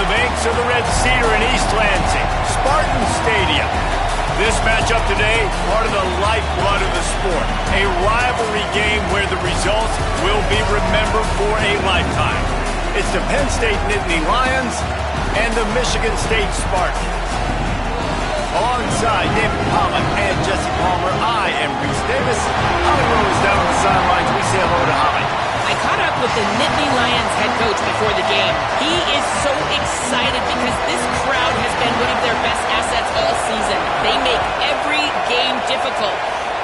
the banks of the Red Cedar in East Lansing, Spartan Stadium. This matchup today, part of the lifeblood of the sport. A rivalry game where the results will be remembered for a lifetime. It's the Penn State Nittany Lions and the Michigan State Spartans. Alongside David Pollock and Jesse Palmer, I am Reese Davis. Holly Rowe is down on the sidelines. We say hello to Holly. I caught up with the Nittany Lions head coach before the game. He is so excited because this crowd has been one of their best assets all season. They make every game difficult.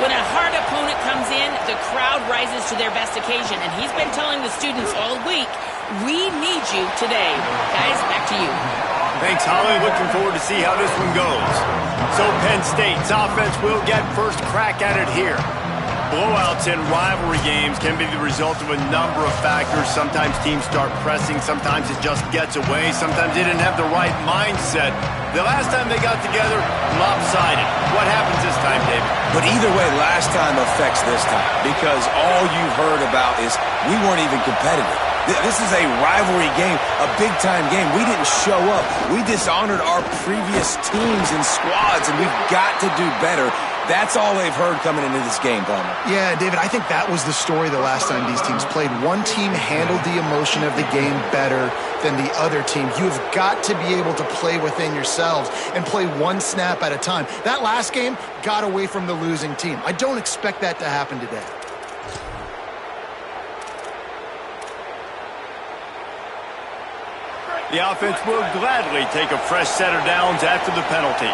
When a hard opponent comes in, the crowd rises to their best occasion. And he's been telling the students all week, we need you today. Guys, back to you. Thanks, Holly. Looking forward to see how this one goes. So Penn State's offense will get first crack at it here. Blowouts in rivalry games can be the result of a number of factors. Sometimes teams start pressing. Sometimes it just gets away. Sometimes they didn't have the right mindset. The last time they got together, lopsided. What happens this time, David? But either way, last time affects this time because all you've heard about is we weren't even competitive. This is a rivalry game, a big-time game. We didn't show up. We dishonored our previous teams and squads, and we've got to do better. That's all they've heard coming into this game, Palmer. Yeah, David, I think that was the story the last time these teams played. One team handled the emotion of the game better than the other team. You've got to be able to play within yourselves and play one snap at a time. That last game got away from the losing team. I don't expect that to happen today. The offense will gladly take a fresh set of downs after the penalty.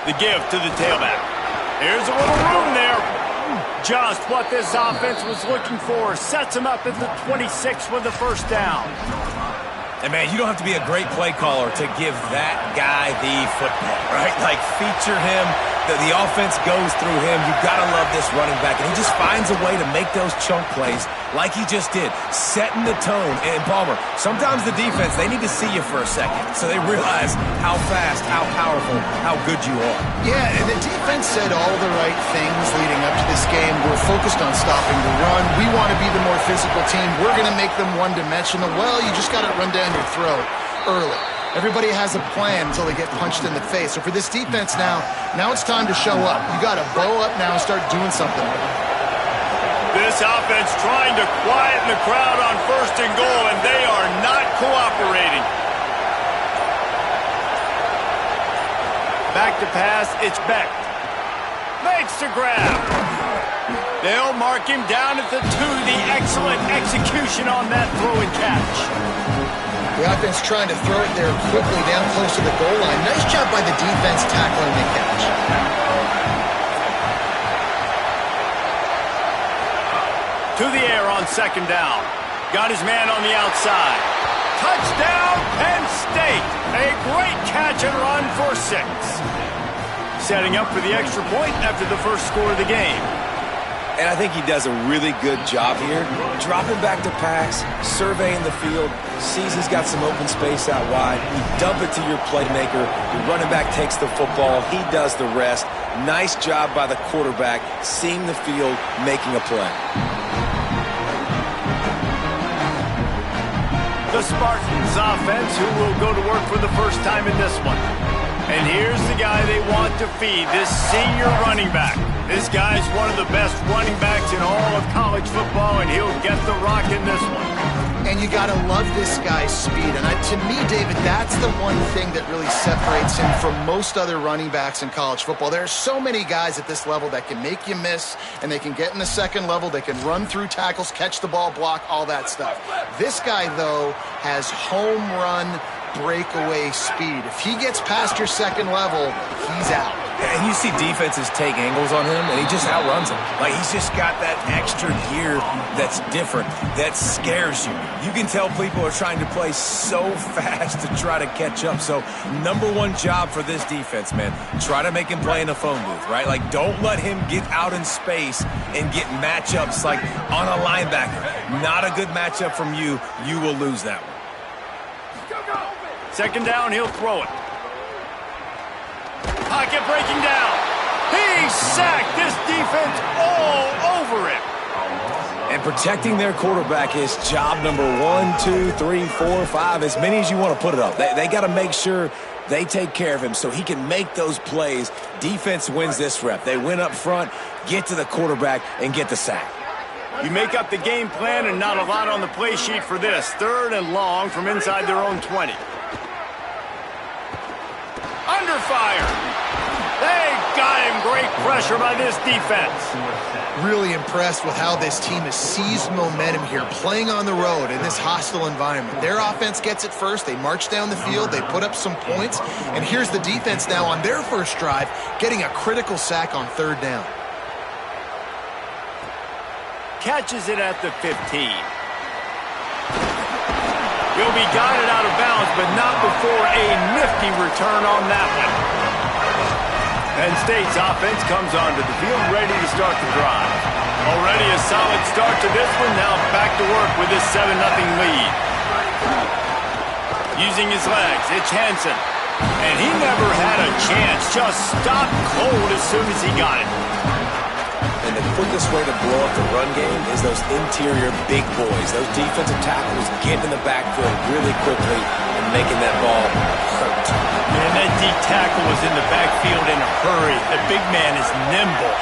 The give to the tailback. Here's a little room there. Just what this offense was looking for. Sets him up at the 26 with the first down. And, man, you don't have to be a great play caller to give that guy the football, right? Like, feature him. The offense goes through him. You've got to love this running back. And he just finds a way to make those chunk plays like he just did, setting the tone. And, Palmer, sometimes the defense, they need to see you for a second so they realize how fast, how powerful, how good you are. Yeah, and the defense said all the right things leading up to this game. We're focused on stopping the run. We want to be the more physical team. We're going to make them one-dimensional. Well, you just got to run down your throat early. Everybody has a plan until they get punched in the face. So for this defense now it's time to show up. You got to bow up now and start doing something. This offense trying to quieten the crowd on first and goal, and they are not cooperating. Back to pass, it's Beck. Makes the grab. They'll mark him down at the 2. The excellent execution on that throw and catch. The offense trying to throw it there quickly down close to the goal line. Nice job by the defense tackling the catch. To the air on second down. Got his man on the outside. Touchdown, Penn State. A great catch and run for 6. Setting up for the extra point after the first score of the game. And I think he does a really good job here. Dropping back to pass, surveying the field, sees he's got some open space out wide. You dump it to your playmaker. Your running back takes the football. He does the rest. Nice job by the quarterback, seeing the field, making a play. The Spartans offense, who will go to work for the first time in this one. And here's the guy they want to feed, this senior running back. This guy's one of the best running backs in all of college football, and he'll get the rock in this one. And you got to love this guy's speed. And to me, David, that's the one thing that really separates him from most other running backs in college football. There are so many guys at this level that can make you miss, and they can get in the second level. They can run through tackles, catch the ball, block, all that stuff. This guy, though, has home run breakaway speed. If he gets past your second level, he's out. And you see defenses take angles on him, and he just outruns them. Like, he's just got that extra gear that's different, that scares you. You can tell people are trying to play so fast to try to catch up. So, number one job for this defense, man, try to make him play in a phone booth, right? Like, don't let him get out in space and get matchups like on a linebacker. Not a good matchup from you. You will lose that one. Second down, he'll throw it. Pocket breaking down. He's sacked. This defense all over him. And protecting their quarterback is job number 1, 2, 3, 4, 5, as many as you want to put it up. They got to make sure they take care of him so he can make those plays. Defense wins this rep. They win up front, get to the quarterback, and get the sack. You make up the game plan and not a lot on the play sheet for this. 3rd and long from inside their own 20. Under fire. They got him. Great pressure by this defense. Really impressed with how this team has seized momentum here, playing on the road in this hostile environment. Their offense gets it first. They march down the field. They put up some points. And here's the defense now on their first drive, getting a critical sack on 3rd down. Catches it at the 15. He'll be guided out of bounds, but not before a nifty return on that one. Penn State's offense comes onto the field ready to start the drive. Already a solid start to this one. Now back to work with this 7-0 lead. Using his legs, it's Hansen. And he never had a chance. Just stopped cold as soon as he got it. And the quickest way to blow up the run game is those interior big boys. Those defensive tackles getting in the backfield really quickly and making that ball hurt. And that D tackle was in the backfield in a hurry. The big man is nimble.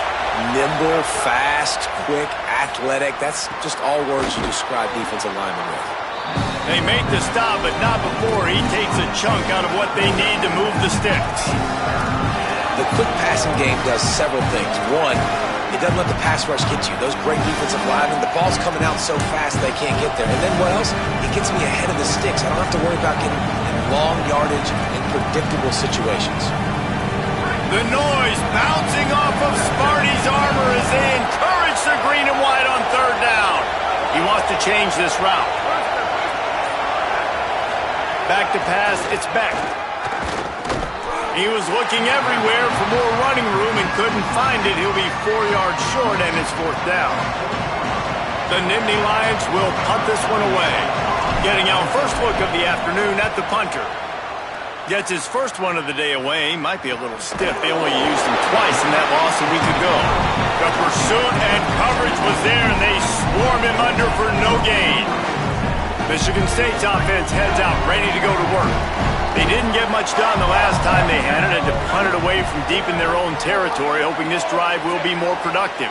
Nimble, fast, quick, athletic. That's just all words you describe defensive linemen with. They make the stop, but not before he takes a chunk out of what they need to move the sticks. The quick passing game does several things. One, it doesn't let the pass rush get you. Those great defensive linemen, the ball's coming out so fast they can't get there. And then what else? It gets me ahead of the sticks. I don't have to worry about getting in long yardage in predictable situations. The noise bouncing off of Sparty's armor as they encourage the green and white on 3rd down. He wants to change this route. Back to pass, it's Beck. He was looking everywhere for more running room and couldn't find it. He'll be 4 yards short and it's 4th down. The Nittany Lions will punt this one away. Getting our first look of the afternoon at the punter. Gets his first one of the day away. Might be a little stiff. They only used him twice in that loss a week ago. The pursuit and coverage was there and they swarm him under for no gain. Michigan State's offense heads out, ready to go to work. They didn't get much done the last time they had it and to punt it away from deep in their own territory, hoping this drive will be more productive.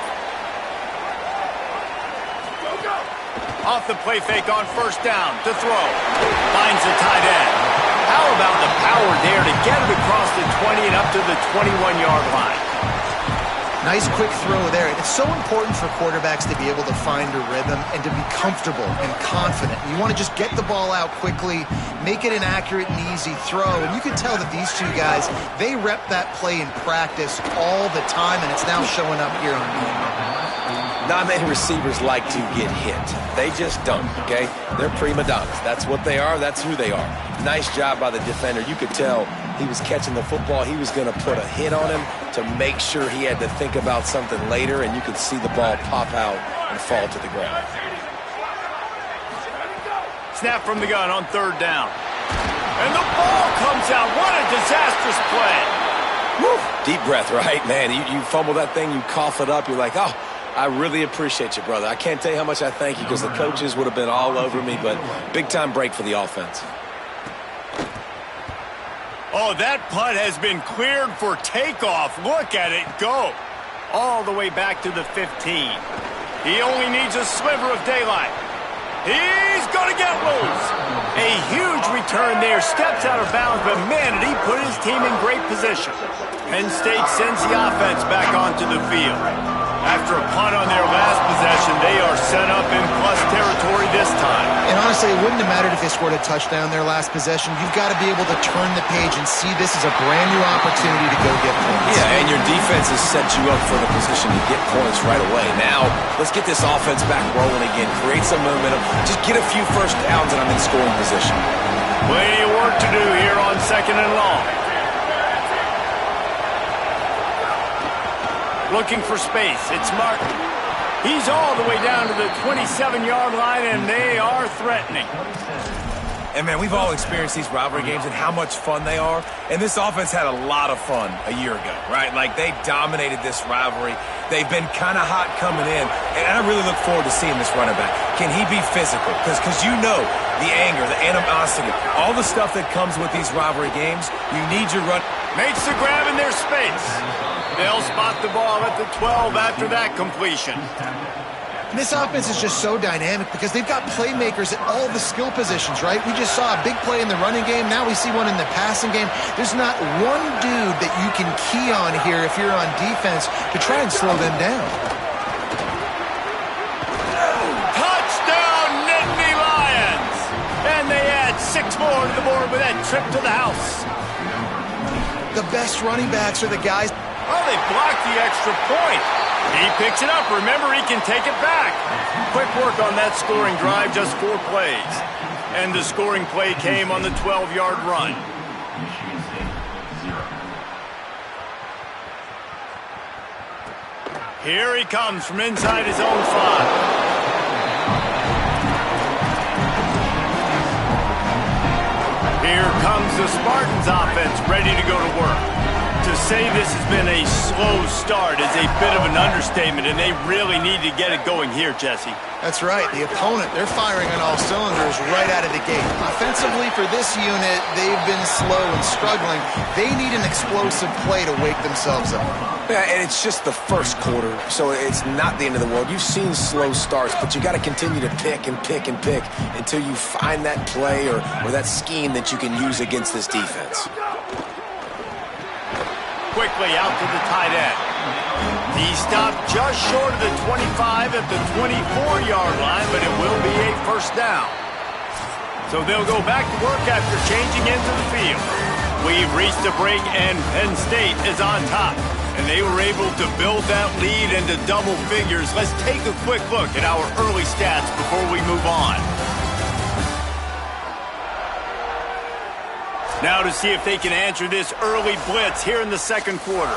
Off the play fake on 1st down to throw. Finds the tight end. How about the power there to get it across the 20 and up to the 21-yard line? Nice quick throw there. It's so important for quarterbacks to be able to find a rhythm and to be comfortable and confident. You want to just get the ball out quickly, make it an accurate and easy throw. And you can tell that these two guys, they rep that play in practice all the time, and it's now showing up here on game. Not many receivers like to get hit. They just don't, okay? They're prima donnas. That's what they are. That's who they are. Nice job by the defender. You could tell he was catching the football. He was going to put a hit on him to make sure he had to think about something later, and you could see the ball pop out and fall to the ground. Snap from the gun on 3rd down. And the ball comes out. What a disastrous play. Woo. Deep breath, right? Man, you fumble that thing, you cough it up, you're like, oh, I really appreciate you, brother. I can't tell you how much I thank you because the coaches would have been all over me, but big-time break for the offense. Oh, that punt has been cleared for takeoff. Look at it go. All the way back to the 15. He only needs a sliver of daylight. He's going to get loose. A huge return there. Steps out of bounds, but man, did he put his team in great position. Penn State sends the offense back onto the field. After a punt on their last possession, they are set up in plus territory this time. And honestly, it wouldn't have mattered if they scored a touchdown their last possession. You've got to be able to turn the page and see this as a brand new opportunity to go get points. Yeah, and your defense has set you up for the position to get points right away. Now, let's get this offense back rolling again. Create some momentum. Just get a few first downs and I'm in scoring position. Plenty of work to do here on 2nd and long. Looking for space. It's Martin. He's all the way down to the 27-yard line, and they are threatening. And, man, we've all experienced these rivalry games and how much fun they are. And this offense had a lot of fun a year ago, right? Like, they dominated this rivalry. They've been kind of hot coming in. And I really look forward to seeing this running back. Can he be physical? Because you know the anger, the animosity, all the stuff that comes with these rivalry games, you need your run. Makes the grab in their space. They'll spot the ball at the 12 after that completion. And this offense is just so dynamic because they've got playmakers at all the skill positions, right? We just saw a big play in the running game. Now we see one in the passing game. There's not one dude that you can key on here if you're on defense to try and slow them down. Touchdown, Nittany Lions! And they add 6 more to the board with that trip to the house. The best running backs are the guys. Oh, they blocked the extra point. He picks it up. Remember, he can take it back. Quick work on that scoring drive, just 4 plays. And the scoring play came on the 12-yard run. Here he comes from inside his own 5. Here comes the Spartans offense, ready to go to work. To say this has been a slow start is a bit of an understatement, and they really need to get it going here, Jesse. That's right. The opponent, they're firing on all cylinders right out of the gate. Offensively, for this unit, they've been slow and struggling. They need an explosive play to wake themselves up. Yeah, and it's just the first quarter, so it's not the end of the world. You've seen slow starts, but you got to continue to pick and pick and pick until you find that play or that scheme that you can use against this defense. Quickly out to the tight end. He stopped just short of the 25 at the 24-yard line, but it will be a first down. So they'll go back to work after changing into the field. We've reached a break, and Penn State is on top. And they were able to build that lead into double figures. Let's take a quick look at our early stats before we move on. Now to see if they can answer this early blitz here in the second quarter.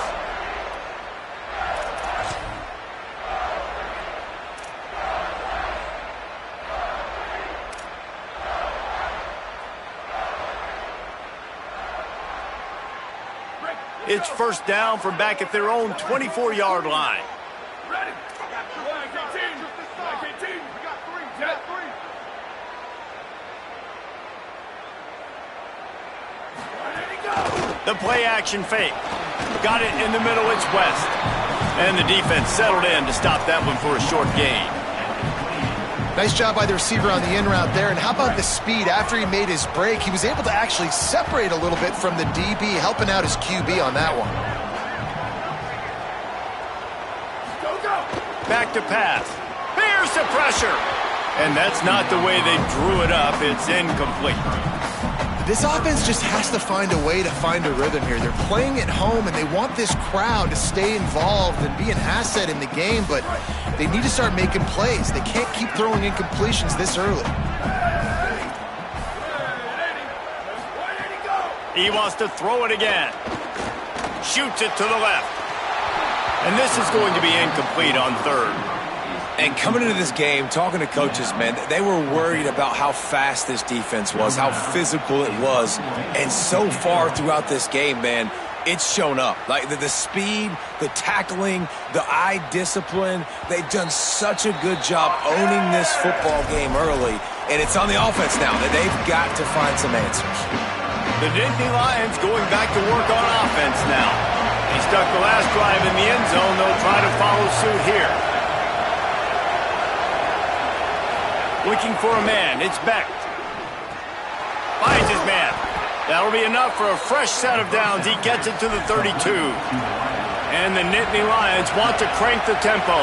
It's first down from back at their own 24-yard line. Ready. The play action fake. Got it in the middle, it's West. And the defense settled in to stop that one for a short gain. Nice job by the receiver on the in route there. And how about the speed? After he made his break, he was able to actually separate a little bit from the DB, helping out his QB on that one. Back to pass. Here's the pressure. And that's not the way they drew it up. It's incomplete. This offense just has to find a way to find a rhythm here. They're playing at home, and they want this crowd to stay involved and be an asset in the game, but they need to start making plays. They can't keep throwing incompletions this early. He wants to throw it again. Shoots it to the left. And this is going to be incomplete on third. And coming into this game, talking to coaches, man, they were worried about how fast this defense was, how physical it was. And so far throughout this game, man, it's shown up. Like the speed, the tackling, the eye discipline, they've done such a good job owning this football game early. And it's on the offense now that they've got to find some answers. The Nittany Lions going back to work on offense now. He stuck the last drive in the end zone. They'll try to follow suit here. Looking for a man. It's Beck. Finds his man. That'll be enough for a fresh set of downs. He gets it to the 32. And the Nittany Lions want to crank the tempo.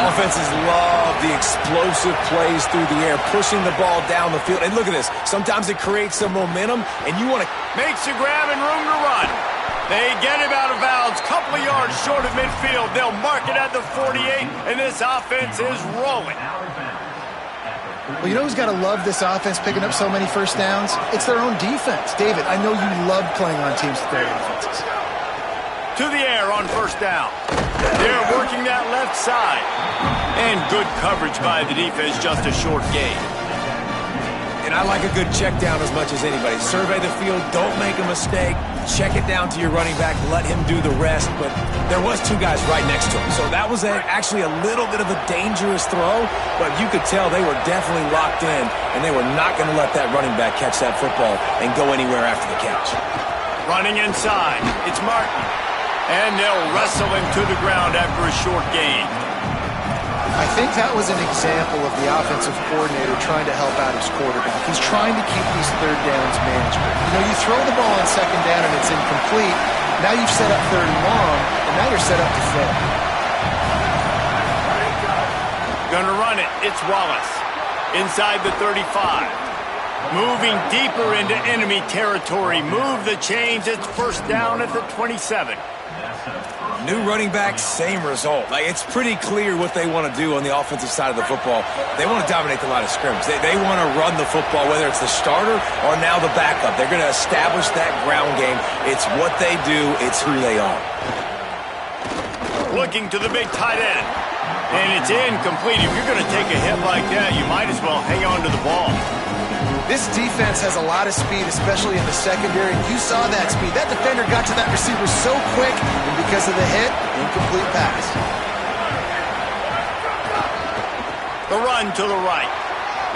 Offenses love the explosive plays through the air, pushing the ball down the field. And look at this. Sometimes it creates some momentum, and you want to... Makes a grab and room to run. They get him out of bounds, couple of yards short of midfield. They'll mark it at the 48, and this offense is rolling. Well, you know who's got to love this offense picking up so many first downs? It's their own defense. David, I know you love playing on teams with great defenses. To the air on first down. They're working that left side. And good coverage by the defense, just a short gain. And I like a good check down as much as anybody. Survey the field, don't make a mistake, check it down to your running back, let him do the rest. But there was two guys right next to him, so that was actually a little bit of a dangerous throw, but you could tell they were definitely locked in, and they were not going to let that running back catch that football and go anywhere after the catch. Running inside, it's Martin. And they'll wrestle him to the ground after a short gain. I think that was an example of the offensive coordinator trying to help out his quarterback. He's trying to keep these third downs manageable. You know, you throw the ball on second down and it's incomplete. Now you've set up third and long, and now you're set up to fail. Gonna run it. It's Wallace. Inside the 35. Moving deeper into enemy territory. Move the chains. It's first down at the 27. New running back, same result. It's pretty clear what they want to do on the offensive side of the football. They want to dominate the line of scrimmage. They want to run the football, whether it's the starter or now the backup. They're going to establish that ground game. It's what they do. It's who they are. Looking to the big tight end. And it's incomplete. If you're going to take a hit like that, you might as well hang on to the ball. This defense has a lot of speed, especially in the secondary. You saw that speed. That defender got to that receiver so quick, and because of the hit, incomplete pass. The run to the right.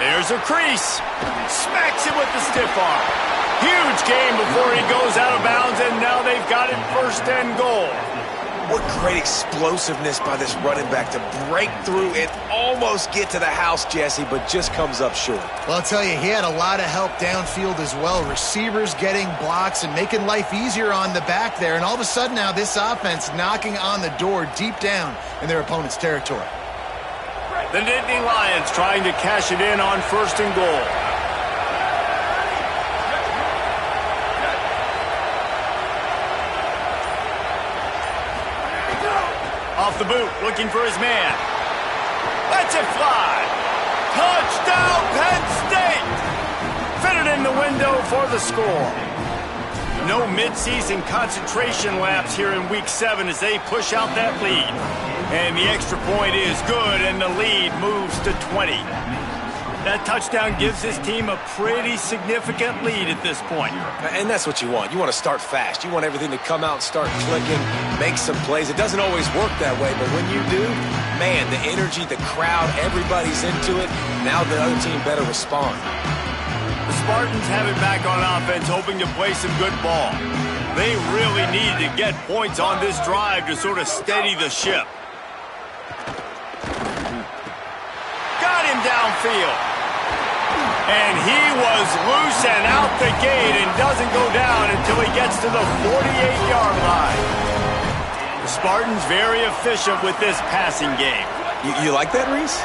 There's a crease. Smacks it with the stiff arm. Huge gain before he goes out of bounds, and now they've got it first and goal. What great explosiveness by this running back to break through and almost get to the house, Jesse, but just comes up short. Well, I'll tell you, he had a lot of help downfield as well. Receivers getting blocks and making life easier on the back there. And all of a sudden now this offense knocking on the door deep down in their opponent's territory. The Nittany Lions trying to cash it in on first and goal. Off the boot, looking for his man. Lets it fly. Touchdown, Penn State! Fitted in the window for the score. No midseason concentration laps here in Week 7 as they push out that lead. And the extra point is good, and the lead moves to 20. That touchdown gives his team a pretty significant lead at this point. And that's what you want. You want to start fast. You want everything to come out and start clicking, make some plays. It doesn't always work that way, but when you do, man, the energy, the crowd, everybody's into it. Now the other team better respond. The Spartans have it back on offense, hoping to play some good ball. They really need to get points on this drive to sort of steady the ship. Got him downfield. And he was loose and out the gate and doesn't go down until he gets to the 48-yard line. The Spartans very efficient with this passing game. You like that, Reese?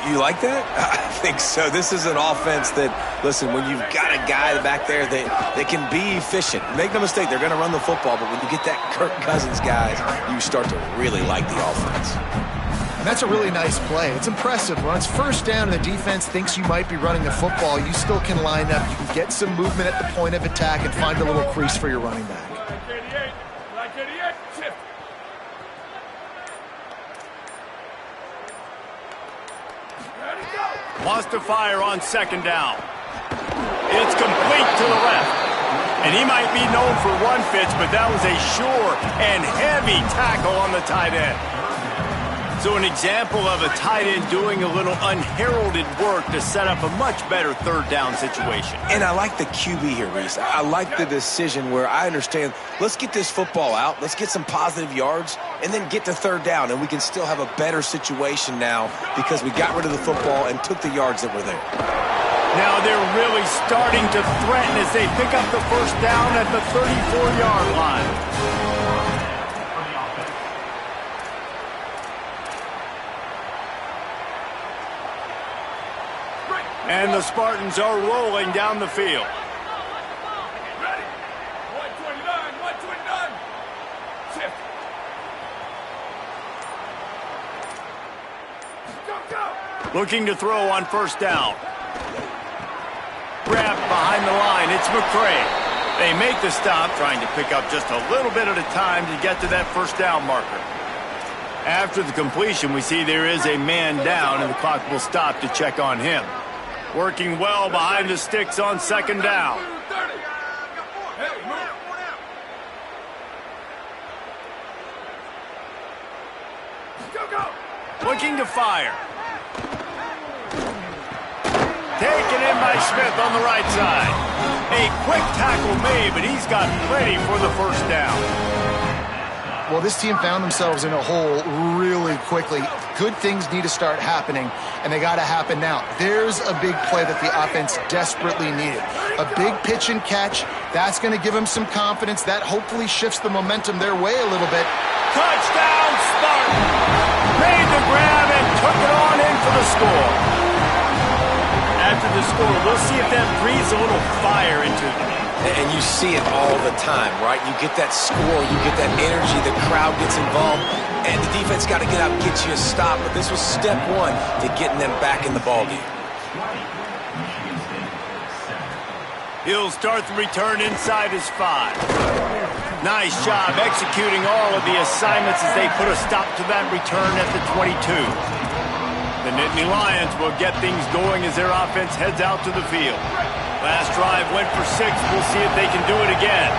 You like that? I think so. This is an offense that, listen, when you've got a guy back there that can be efficient, make no mistake, they're going to run the football, but when you get that Kirk Cousins guys, you start to really like the offense. And that's a really nice play. It's impressive. When it's first down and the defense thinks you might be running the football, you still can line up. You can get some movement at the point of attack and find a little crease for your running back. Wants to fire on second down. It's complete to the left. And he might be known for run fits, but that was a sure and heavy tackle on the tight end. So an example of a tight end doing a little unheralded work to set up a much better third down situation. And I like the QB here, Reese. I like the decision where I understand, let's get this football out, let's get some positive yards, and then get to third down, and we can still have a better situation now because we got rid of the football and took the yards that were there. Now they're really starting to threaten as they pick up the first down at the 34-yard line. And the Spartans are rolling down the field. Ready? 129, 129. Shift. Go, go. Looking to throw on first down. Wrapped behind the line, it's McCray. They make the stop, trying to pick up just a little bit at a time to get to that first down marker. After the completion, we see there is a man down, and the clock will stop to check on him. Working well behind the sticks on second down. Looking to fire. Taken in by Smith on the right side. A quick tackle made, but he's got plenty for the first down. Well, this team found themselves in a hole really quickly. Good things need to start happening, and they got to happen now. There's a big play that the offense desperately needed. A big pitch and catch. That's going to give them some confidence. That hopefully shifts the momentum their way a little bit. Touchdown, Spartan! Made the grab and took it on in for the score. After the score, we'll see if that breathes a little fire into them. And you see it all the time, right? You get that score, you get that energy, the crowd gets involved, and the defense got to get out and get you a stop. But this was step one to getting them back in the ballgame. He'll start the return inside his 5. Nice job executing all of the assignments as they put a stop to that return at the 22. The Nittany Lions will get things going as their offense heads out to the field. Last drive went for 6. We'll see if they can do it again.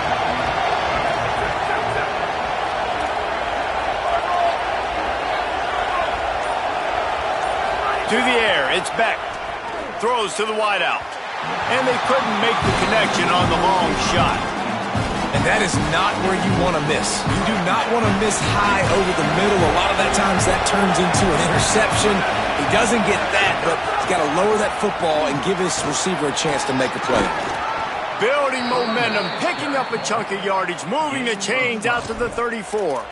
To the air, it's Beck. Throws to the wideout. And they couldn't make the connection on the long shot. And that is not where you want to miss. You do not want to miss high over the middle. A lot of that times that turns into an interception. He doesn't get that, but he's got to lower that football and give his receiver a chance to make a play. Building momentum, picking up a chunk of yardage, moving the chains out to the 34.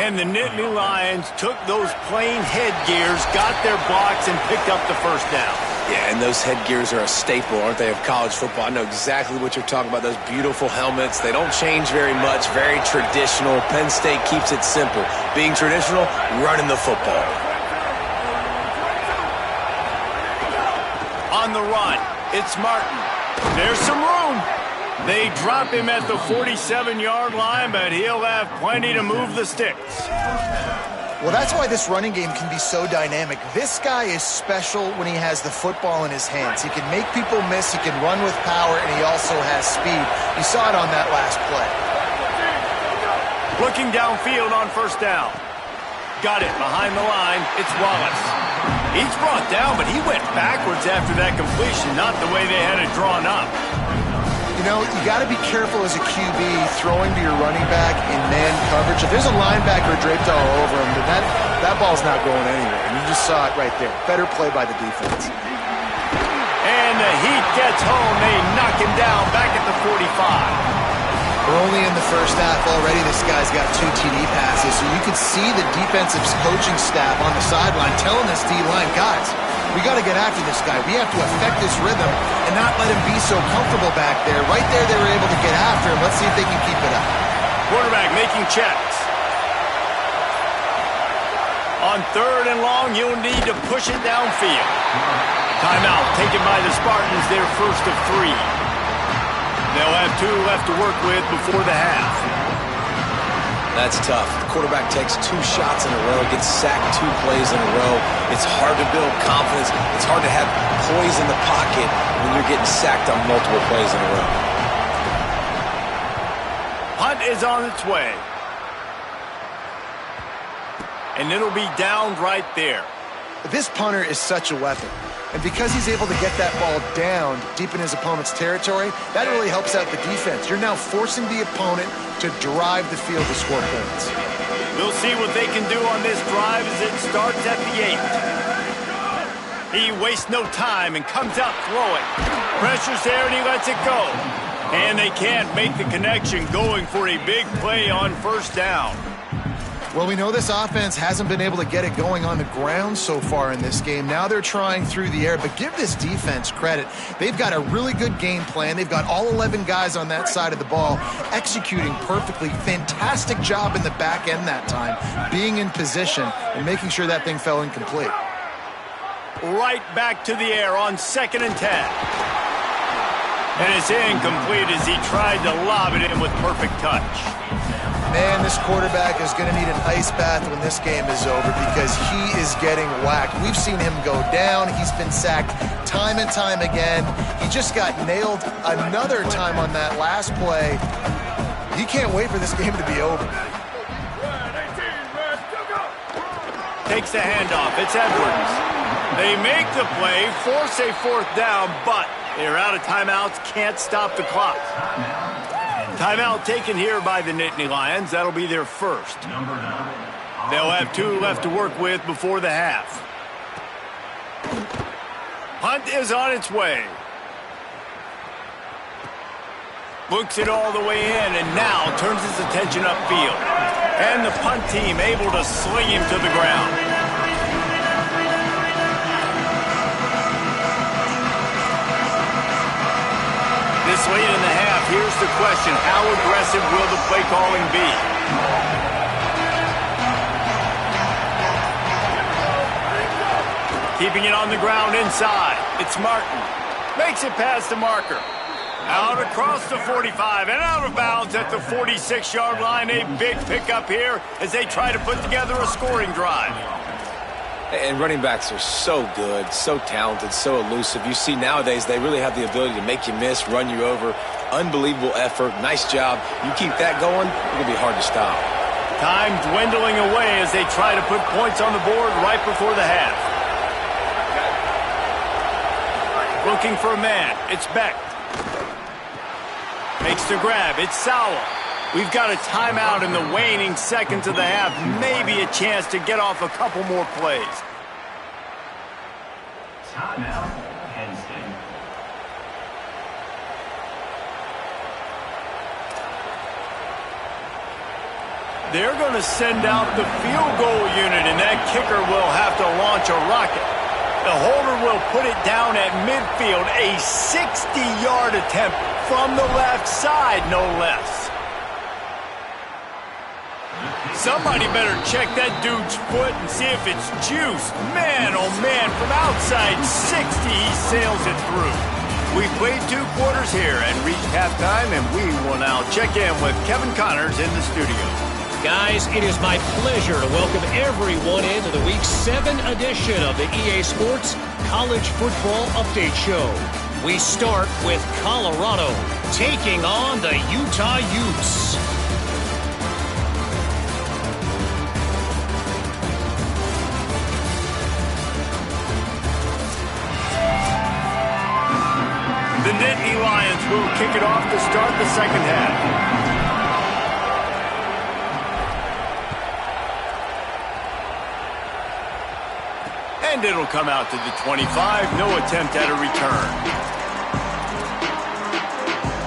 And the Nittany Lions took those plain headgears, got their blocks, and picked up the first down. Yeah, and those headgears are a staple, aren't they, of college football? I know exactly what you're talking about, those beautiful helmets. They don't change very much, very traditional. Penn State keeps it simple. Being traditional, running the football. On the run, it's Martin. There's some room. They drop him at the 47-yard line, but he'll have plenty to move the sticks. Well, that's why this running game can be so dynamic. This guy is special when he has the football in his hands. He can make people miss, he can run with power, and he also has speed. You saw it on that last play. Looking downfield on first down. Got it behind the line. It's Wallace. He's brought down, but he went backwards after that completion, not the way they had it drawn up. You know, you got to be careful as a QB throwing to your running back in man coverage. If there's a linebacker draped all over him, then that ball's not going anywhere. And you just saw it right there. Better play by the defense. And the heat gets home. They knock him down back at the 45. We're only in the first half already. This guy's got 2 TD passes. So you could see the defensive coaching staff on the sideline telling this D-line, guys, we got to get after this guy. We have to affect his rhythm and not let him be so comfortable back there. Right there, they were able to get after him. Let's see if they can keep it up. Quarterback making checks. On 3rd and long, you'll need to push it downfield. Timeout taken by the Spartans, their first of 3. They'll have 2 left to work with before the half. That's tough. The quarterback takes 2 shots in a row, gets sacked 2 plays in a row. It's hard to build confidence. It's hard to have poise in the pocket when you're getting sacked on multiple plays in a row. Punt is on its way. And it'll be downed right there. This punter is such a weapon. And because he's able to get that ball down deep in his opponent's territory, that really helps out the defense. You're now forcing the opponent to drive the field to score points. We'll see what they can do on this drive as it starts at the 8. He wastes no time and comes out throwing. Pressure's there and he lets it go. And they can't make the connection, going for a big play on first down. Well, we know this offense hasn't been able to get it going on the ground so far in this game. Now they're trying through the air, but give this defense credit. They've got a really good game plan. They've got all 11 guys on that side of the ball executing perfectly. Fantastic job in the back end that time, being in position and making sure that thing fell incomplete. Right back to the air on 2nd and 10. And it's incomplete as he tried to lob it in with perfect touch. Man, this quarterback is going to need an ice bath when this game is over because he is getting whacked. We've seen him go down. He's been sacked time and time again. He just got nailed another time on that last play. He can't wait for this game to be over. Takes the handoff. It's Edwards. They make the play, force a fourth down, but they're out of timeouts, can't stop the clock. Timeout taken here by the Nittany Lions. That'll be their first. They'll have 2 left to work with before the half. Punt is on its way. Looks it all the way in and now turns his attention upfield. And the punt team able to sling him to the ground. This late in the half, here's the question. How aggressive will the play calling be? Keeping it on the ground inside. It's Martin. Makes it past the marker. Out across the 45 and out of bounds at the 46-yard line. A big pickup here as they try to put together a scoring drive. And running backs are so good, so talented, so elusive. You see nowadays they really have the ability to make you miss, run you over. Unbelievable effort. Nice job. You keep that going, it'll be hard to stop. Time dwindling away as they try to put points on the board right before the half. Looking for a man. It's Beck. Makes the grab. It's Sowell. We've got a timeout in the waning seconds of the half. Maybe a chance to get off a couple more plays. Timeout, Penn State. They're going to send out the field goal unit, and that kicker will have to launch a rocket. The holder will put it down at midfield. A 60-yard attempt from the left side, no less. Somebody better check that dude's foot and see if it's juice. Man, oh man, from outside 60, he sails it through. We've played 2 quarters here and reached halftime, and we will now check in with Kevin Connors in the studio. Guys, it is my pleasure to welcome everyone into the Week 7 edition of the EA Sports College Football Update Show. We start with Colorado taking on the Utah Utes. The Nittany Lions will kick it off to start the second half. And it'll come out to the 25. No attempt at a return.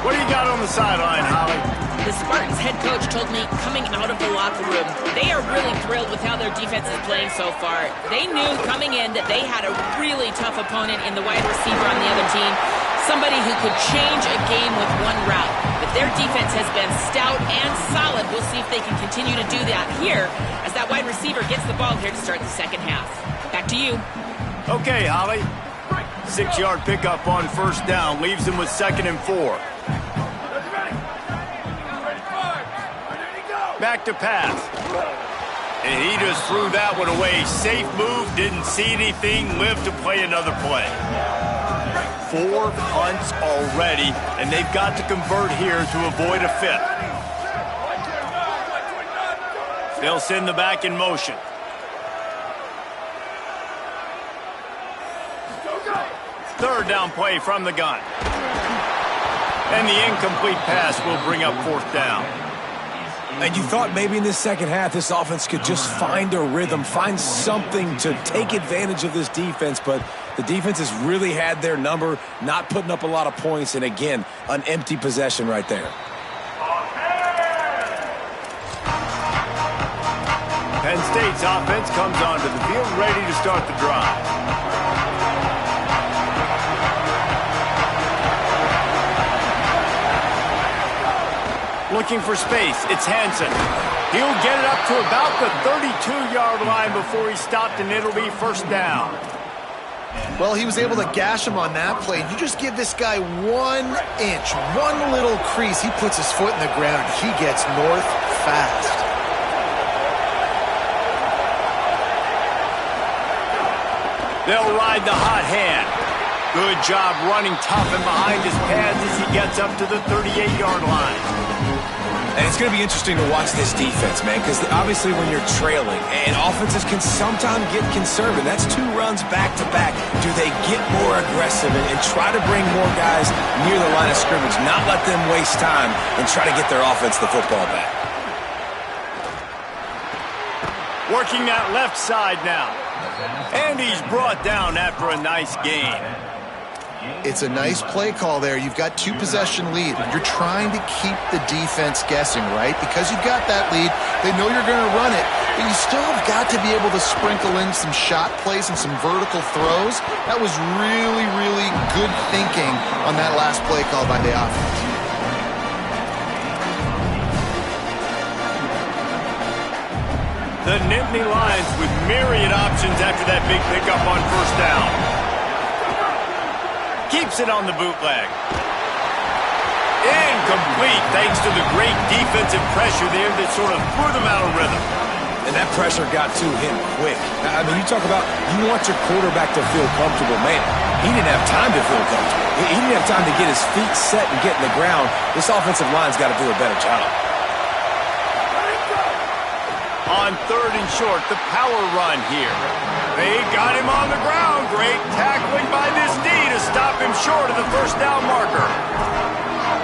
What do you got on the sideline, Holly? The Spartans head coach told me coming out of the locker room, they are really thrilled with how their defense is playing so far. They knew coming in that they had a really tough opponent in the wide receiver on the other team, somebody who could change a game with one route. But their defense has been stout and solid. We'll see if they can continue to do that here as that wide receiver gets the ball here to start the second half. Back to you. Okay, Holly. 6-yard pickup on first down leaves them with 2nd and 4. Back to pass. And he just threw that one away. Safe move, didn't see anything, lived to play another play. 4 punts already, and they've got to convert here to avoid a 5th. They'll send the back in motion. Third down play from the gun. And the incomplete pass will bring up 4th down. And you thought maybe in this second half this offense could just find a rhythm, find something to take advantage of this defense, but the defense has really had their number, not putting up a lot of points, and again, an empty possession right there. Penn State's offense comes onto the field ready to start the drive. Looking for space. It's Hansen. He'll get it up to about the 32-yard line before he stopped, and it'll be 1st down. Well, he was able to gash him on that play. You just give this guy 1 inch, one little crease. He puts his foot in the ground. He gets north fast. They'll ride the hot hand. Good job running tough and behind his pads as he gets up to the 38-yard line. And it's going to be interesting to watch this defense, man, because obviously when you're trailing, and offenses can sometimes get conservative. That's 2 runs back-to-back. Do they get more aggressive and try to bring more guys near the line of scrimmage, not let them waste time, and try to get their offense the football back? Working that left side now. And he's brought down after a nice gain. It's a nice play call there. You've got 2-possession lead. You're trying to keep the defense guessing, right? Because you've got that lead, they know you're going to run it, but you still have got to be able to sprinkle in some shot plays and some vertical throws. That was really, really good thinking on that last play call by the offense. The Nittany Lions with myriad options after that big pickup on first down. Keeps it on the bootleg. Incomplete thanks to the great defensive pressure there that sort of threw them out of rhythm. And that pressure got to him quick. I mean, you talk about you want your quarterback to feel comfortable. Man, he didn't have time to feel comfortable. He didn't have time to get his feet set and get in the ground. This offensive line's got to do a better job. On 3rd and short, the power run here. They got him on the ground. Great tackling by this D to stop him short of the first down marker.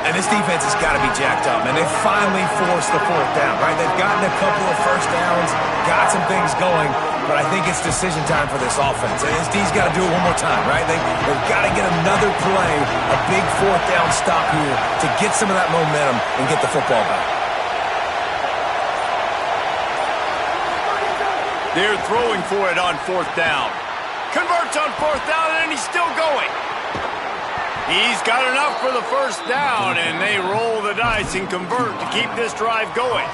And this defense has got to be jacked up, and they've finally forced the 4th down, right? They've gotten a couple of first downs, got some things going, but I think it's decision time for this offense. And this D's got to do it one more time, right? They've got to get another play, a big 4th down stop here to get some of that momentum and get the football back. They're throwing for it on 4th down. Converts on 4th down, and he's still going. He's got enough for the first down, and they roll the dice and convert to keep this drive going.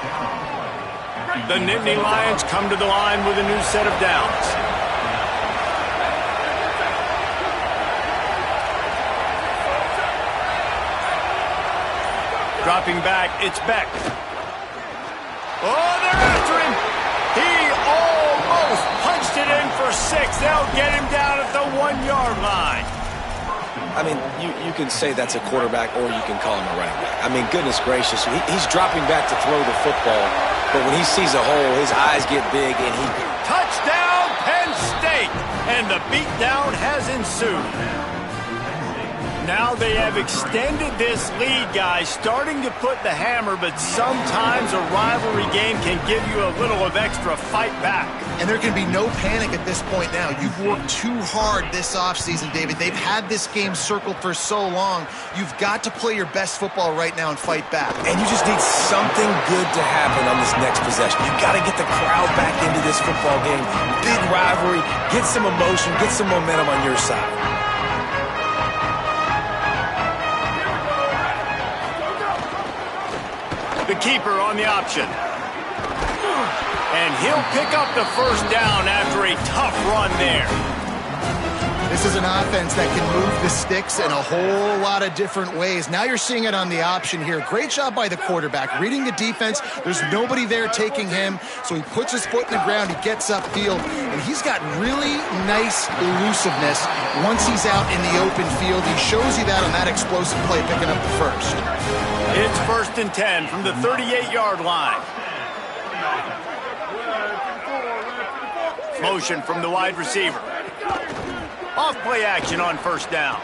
The Nittany Lions come to the line with a new set of downs. Dropping back, it's Beck. Oh, they're after him. He almost punched it in for 6. They'll get him down at the 1-yard line. I mean, you can say that's a quarterback or you can call him a running back. I mean, goodness gracious, he's dropping back to throw the football, but when he sees a hole, his eyes get big and he... Touchdown, Penn State! And the beatdown has ensued. Now they have extended this lead, guys, starting to put the hammer, but sometimes a rivalry game can give you a little of extra fight back. And there can be no panic at this point now. You've worked too hard this offseason, David. They've had this game circled for so long. You've got to play your best football right now and fight back. And you just need something good to happen on this next possession. You've got to get the crowd back into this football game. Big rivalry, get some emotion, get some momentum on your side. The keeper on the option. And he'll pick up the first down after a tough run there. This is an offense that can move the sticks in a whole lot of different ways. Now you're seeing it on the option here. Great job by the quarterback. Reading the defense, there's nobody there taking him, so he puts his foot in the ground, he gets upfield, and he's got really nice elusiveness once he's out in the open field. He shows you that on that explosive play, picking up the first. It's 1st and 10 from the 38-yard line. Motion from the wide receiver. Off play action on first down.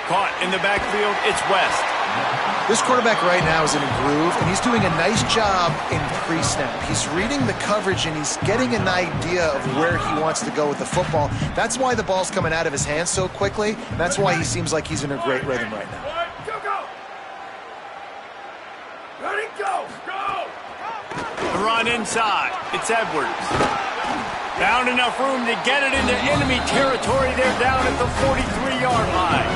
Caught in the backfield, it's West. This quarterback right now is in a groove, and he's doing a nice job in pre-snap. He's reading the coverage, and he's getting an idea of where he wants to go with the football. That's why the ball's coming out of his hands so quickly. That's why he seems like he's in a great rhythm right now. The run inside, it's Edwards. Found enough room to get it into enemy territory. They're down at the 43-yard line.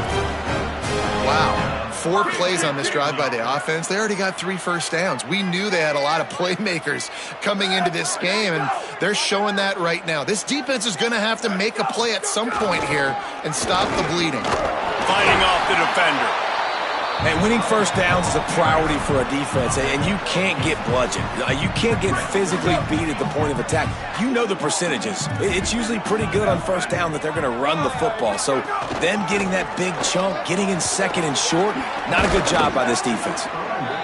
Wow. 4 plays on this drive by the offense. They already got 3 first downs. We knew they had a lot of playmakers coming into this game, and they're showing that right now. This defense is going to have to make a play at some point here and stop the bleeding. Fighting off the defender. And winning first downs is a priority for a defense, and you can't get bludgeoned. You can't get physically beat at the point of attack. You know the percentages. It's usually pretty good on first down that they're going to run the football. So them getting that big chunk, getting in second and short, not a good job by this defense.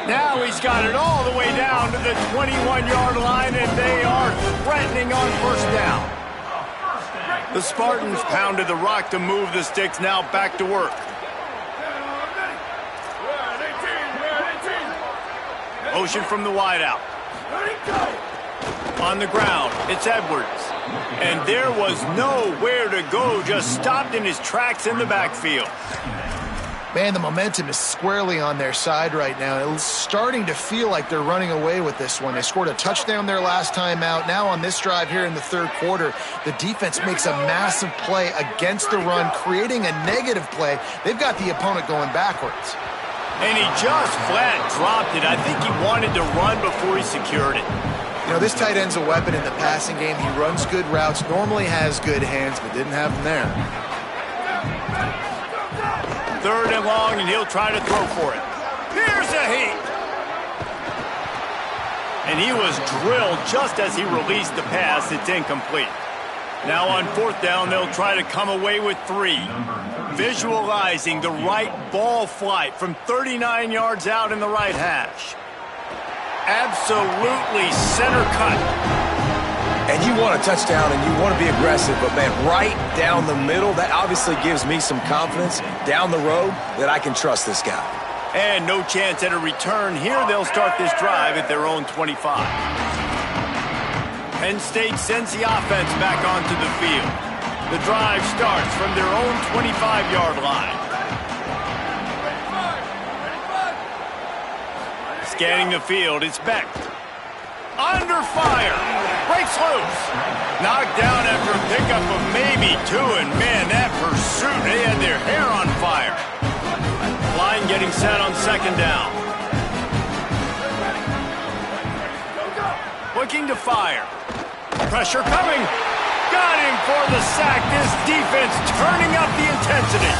Now he's got it all the way down to the 21-yard line, and they are threatening on first down. The Spartans pounded the rock to move the sticks, now back to work. Motion from the wideout. On the ground, it's Edwards. And there was nowhere to go, just stopped in his tracks in the backfield. Man, the momentum is squarely on their side right now. It's starting to feel like they're running away with this one. They scored a touchdown their last time out. Now on this drive here in the third quarter, the defense makes a massive play against the run, creating a negative play. They've got the opponent going backwards. And he just flat dropped it. I think he wanted to run before he secured it. You know, this tight end's a weapon in the passing game. He runs good routes, normally has good hands, but didn't have them there. Third and long, and he'll try to throw for it. Here's a heat. And he was drilled just as he released the pass. It's incomplete. Now on fourth down, they'll try to come away with 3. Visualizing the right ball flight from 39 yards out in the right hash. Absolutely center cut. And you want a touchdown and you want to be aggressive, but man, right down the middle, that obviously gives me some confidence down the road that I can trust this guy. And no chance at a return here. They'll start this drive at their own 25. Penn State sends the offense back onto the field. The drive starts from their own 25-yard line. Scanning the field, it's Beck. Under fire. Breaks loose. Knocked down after a pickup of maybe 2. And man, that pursuit, they had their hair on fire. Line getting set on second down. Looking to fire. Pressure coming. Got him for the sack. This defense turning up the intensity.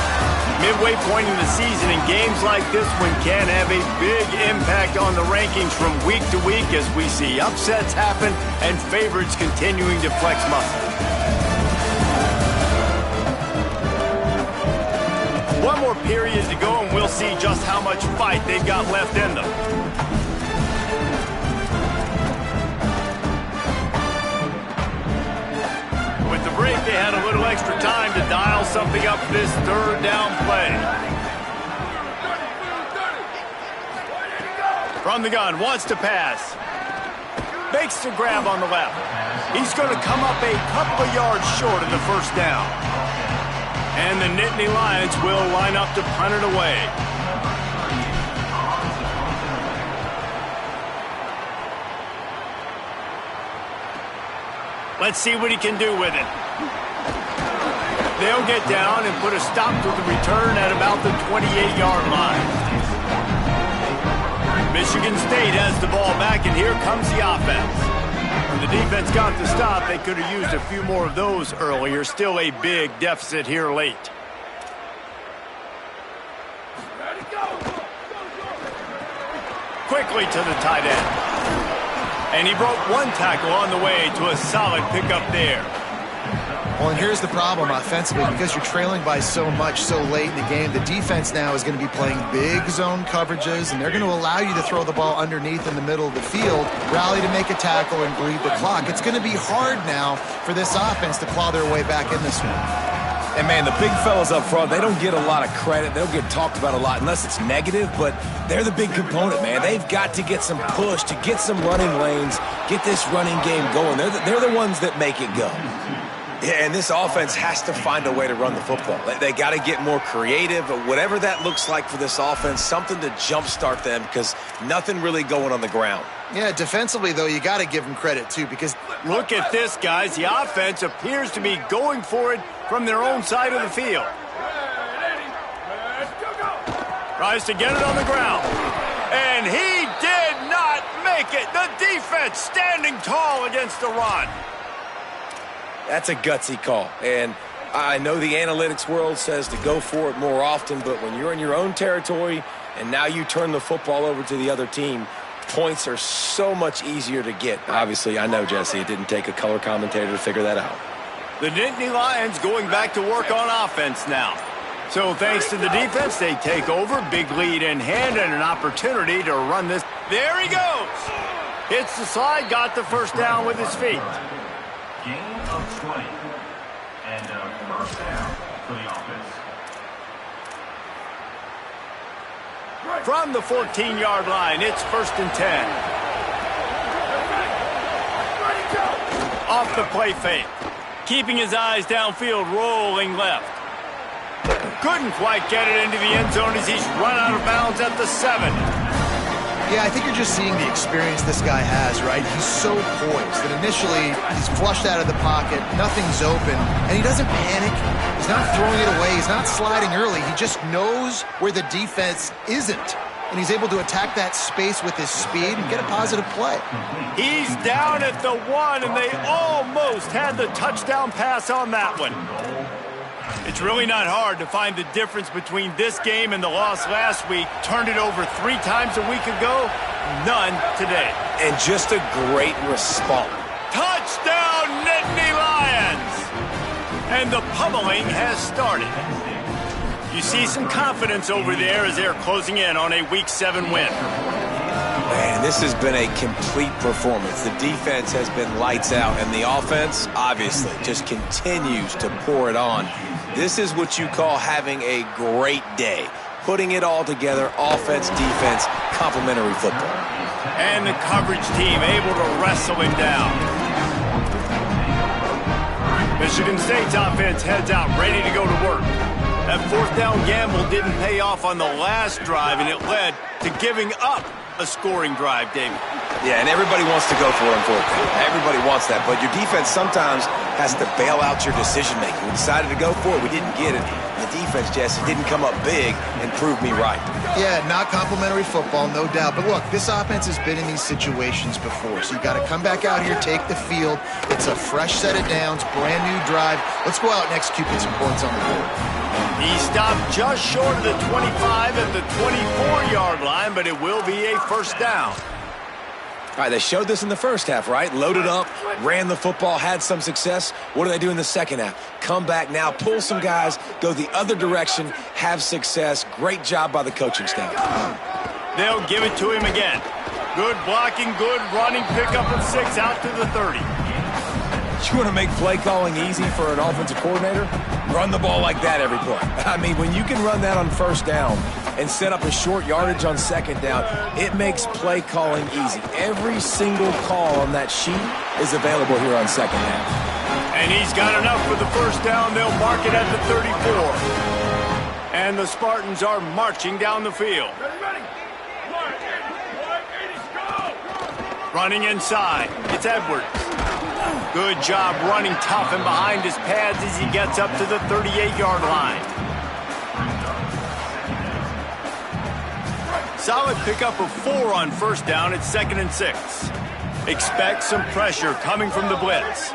Midway point in the season, and games like this one can have a big impact on the rankings from week to week as we see upsets happen and favorites continuing to flex muscle. One more period to go, and we'll see just how much fight they've got left in them. With the break, they had a little extra time to dial something up for this third down play. From the gun, wants to pass. Makes the grab on the left. He's going to come up a couple of yards short of the first down. And the Nittany Lions will line up to punt it away. Let's see what he can do with it. They'll get down and put a stop to the return at about the 28-yard line. Michigan State has the ball back, and here comes the offense. When the defense got the stop, they could have used a few more of those earlier. Still a big deficit here late. Quickly to the tight end. And he broke one tackle on the way to a solid pickup there. Well, and here's the problem offensively. Because you're trailing by so much so late in the game, the defense now is going to be playing big zone coverages, and they're going to allow you to throw the ball underneath in the middle of the field, rally to make a tackle, and bleed the clock. It's going to be hard now for this offense to claw their way back in this one. And, man, the big fellas up front, they don't get a lot of credit. They don't get talked about a lot unless it's negative, but they're the big component, man. They've got to get some push, to get some running lanes, get this running game going. They're the ones that make it go. Yeah, and this offense has to find a way to run the football. They got to get more creative, whatever that looks like for this offense, something to jumpstart them because nothing really going on the ground. Yeah, defensively, though, you got to give them credit, too, because look at this, guys. The offense appears to be going for it from their own side of the field. Tries to get it on the ground. And he did not make it. The defense standing tall against the run. That's a gutsy call. And I know the analytics world says to go for it more often, but when you're in your own territory and now you turn the football over to the other team, points are so much easier to get. Obviously, I know, Jesse, it didn't take a color commentator to figure that out. The Nittany Lions going back to work on offense now. So thanks to the defense, they take over. Big lead in hand and an opportunity to run this. There he goes. Hits the slide, got the first down with his feet. Gain of 20. And a first down for the offense. From the 14-yard line, it's 1st and 10. Off the play fake. Keeping his eyes downfield, rolling left. Couldn't quite get it into the end zone as he's run out of bounds at the 7. Yeah, I think you're just seeing the experience this guy has, right? He's so poised that initially he's flushed out of the pocket, nothing's open, and he doesn't panic. He's not throwing it away. He's not sliding early. He just knows where the defense isn't, and he's able to attack that space with his speed and get a positive play. He's down at the 1, and they almost had the touchdown pass on that one. It's really not hard to find the difference between this game and the loss last week. Turned it over 3 times a week ago, none today. And just a great response. Touchdown, Nittany Lions! And the pummeling has started. You see some confidence over there as they're closing in on a Week 7 win. Man, this has been a complete performance. The defense has been lights out, and the offense, obviously, just continues to pour it on. This is what you call having a great day. Putting it all together, offense, defense, complementary football. And the coverage team able to wrestle him down. Michigan State's offense heads out, ready to go to work. That 4th down gamble didn't pay off on the last drive, and it led to giving up a scoring drive, David. Yeah, and everybody wants to go for it on 4th down. Everybody wants that, but your defense sometimes has to bail out your decision-making. We decided to go for it. We didn't get it. The defense, Jesse, didn't come up big and prove me right. Yeah, not complimentary football, no doubt. But look, this offense has been in these situations before, so you got to come back out here, take the field. It's a fresh set of downs, brand new drive. Let's go out and execute, get some points on the board. He stopped just short of the 25 at the 24-yard line, but it will be a first down. All right, they showed this in the first half, right? Loaded up, ran the football, had some success. What do they do in the second half? Come back now, pull some guys, go the other direction, have success. Great job by the coaching staff. They'll give it to him again. Good blocking, good running, pickup of 6 out to the 30. You want to make play calling easy for an offensive coordinator? Run the ball like that every play. I mean, when you can run that on 1st down and set up a short yardage on 2nd down, it makes play calling easy. Every single call on that sheet is available here on 2nd down. And he's got enough for the first down. They'll mark it at the 34. And the Spartans are marching down the field. Running inside. It's Edwards. Good job running tough and behind his pads as he gets up to the 38-yard line. Solid pickup of 4 on 1st down. It's 2nd and 6. Expect some pressure coming from the blitz.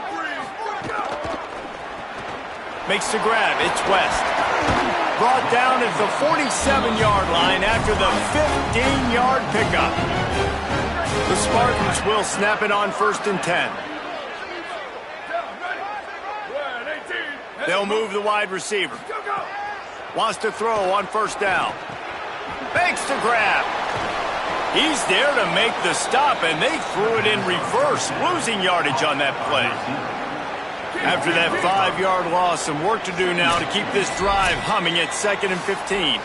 Makes the grab. It's West. Brought down at the 47-yard line after the 15-yard pickup. The Spartans will snap it on 1st and 10. They'll move the wide receiver. Wants to throw on 1st down. Makes the grab. He's there to make the stop, and they threw it in reverse, losing yardage on that play. After that 5-yard loss, some work to do now to keep this drive humming at 2nd and 15.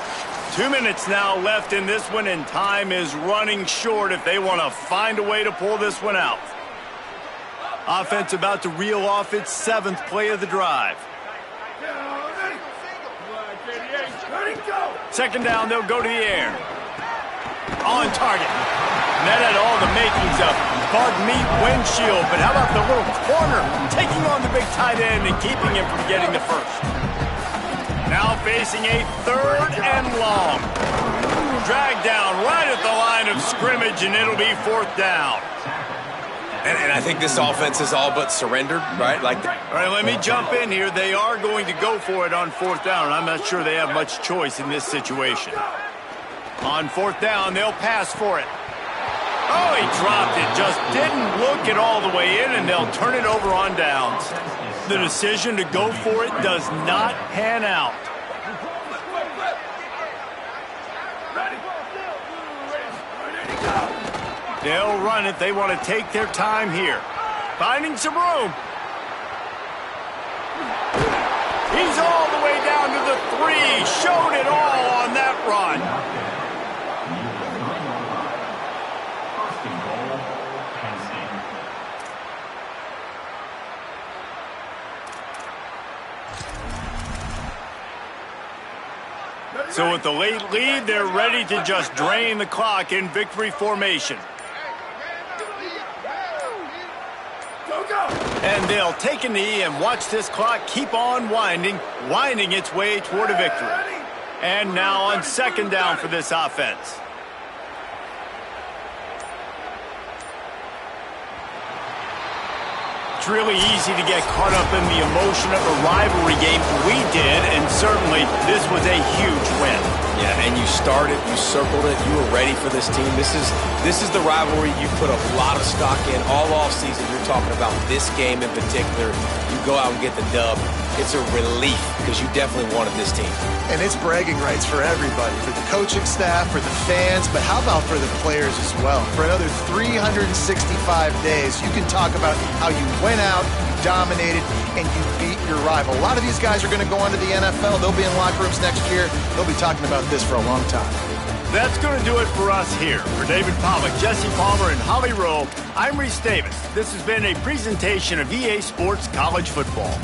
2 minutes now left in this one, and time is running short if they want to find a way to pull this one out. Offense about to reel off its 7th play of the drive. 2nd down, they'll go to the air. On target. And that had all the makings of bug meat windshield, but how about the little corner taking on the big tight end and keeping him from getting the first? Now facing a 3rd and long. Dragged down right at the line of scrimmage, and it'll be 4th down. And I think this offense is all but surrendered, right? All right, let me jump in here. They are going to go for it on 4th down. I'm not sure they have much choice in this situation. On 4th down, they'll pass for it. Oh, he dropped it. Just didn't look it all the way in, and they'll turn it over on downs. The decision to go for it does not pan out. They'll run it. They want to take their time here. Finding some room. He's all the way down to the 3. Showed it all on that run. First and goal, Penn State. So with the late lead, they're ready to just drain the clock in victory formation. And they'll take a knee and watch this clock keep on winding its way toward a victory. And now on 2nd down for this offense. It's really easy to get caught up in the emotion of a rivalry game. We did, and certainly this was a huge win. Yeah, and you started, you circled it, you were ready for this team. This is the rivalry you put a lot of stock in all offseason. You're talking about this game in particular. You go out and get the dub. It's a relief because you definitely wanted this team. And it's bragging rights for everybody, for the coaching staff, for the fans, but how about for the players as well? For another 365 days, you can talk about how you went out, you dominated, and you beat your rival. A lot of these guys are going to go on to the NFL. They'll be in locker rooms next year. They'll be talking about this for a long time. That's going to do it for us here. For David Pollack, Jesse Palmer, and Holly Rowe, I'm Reese Davis. This has been a presentation of EA Sports College Football.